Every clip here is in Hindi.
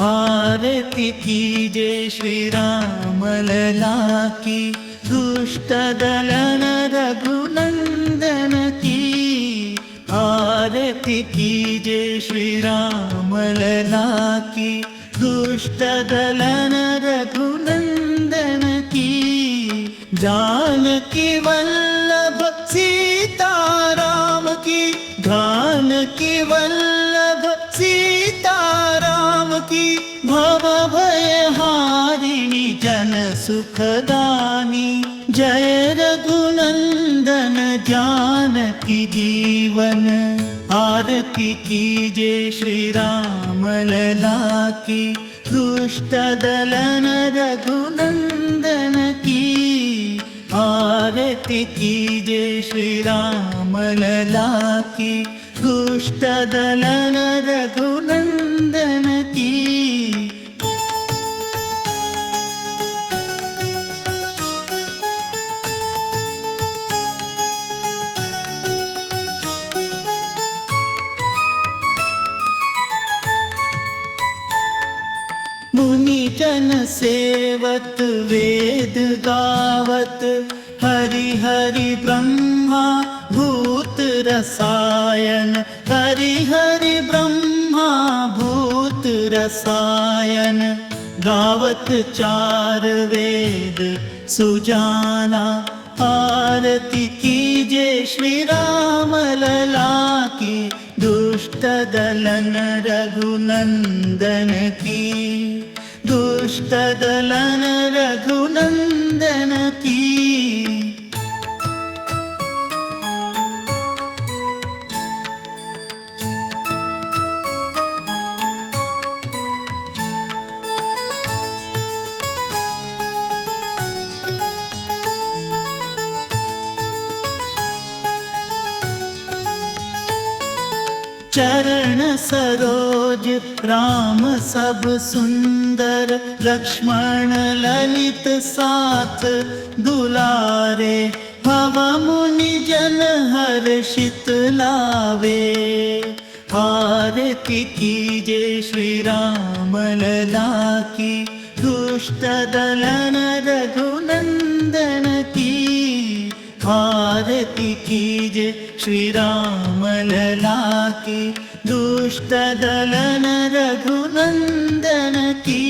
आरती कीजे श्री राम लला की, दुष्ट दलन रघुनंदन की। आरती कीजे श्री राम लला की, दुष्ट दलन रघुनंदन की। जानकी वल्लभ सीता राम की, जानकी वल्लभ सीता राम की। भव भय हारिणी जन सुखदानी, जय रघुनंदन जानकी जीवन। आरती कीजे श्री राम लला की, दुष्ट दलन रघुनंदन की। आरती कीजे श्री राम लला की, दुष्ट दलन रघुनंदन की। मुनि जन सेवत वेद गावत, हरि हरि ब्रह्मा भूत रसायन। हरि हरि ब्रह्मा भूत रसायन, गावत चार वेद सुजाना। आरती कीजे श्री राम लला की, दुष्ट दलन रघुनंदन की। दुष्ट दलन रघुनंदन की। चरण सरोज राम सब सुंदर, लक्ष्मण ललित साथ दुलारे। भव मुनि जन हर्षित लावे, आरती कीजे श्री राम लला की, दुष्ट दलन रघुनंदन की। आरती कीजे श्री राम लला की, दुष्ट दलन रघुनंदन की।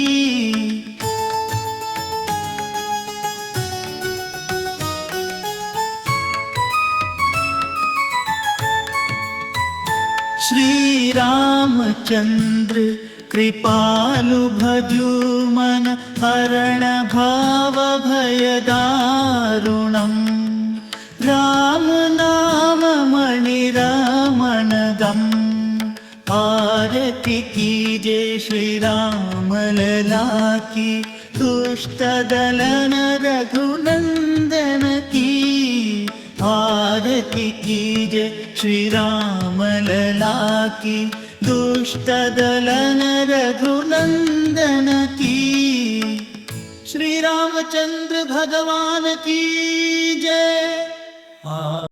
श्री रामचंद्र कृपालु भजु मन, हरण भाव भय दारुणम्। राम नाम मणि रमण गम, आरती कीजे श्री राम लला की, दुष्ट दलन रघुनंदन की। आरती कीजे श्री राम लला की, दुष्ट दलन रघुनंदन की। श्री रामचंद्र भगवान की जय।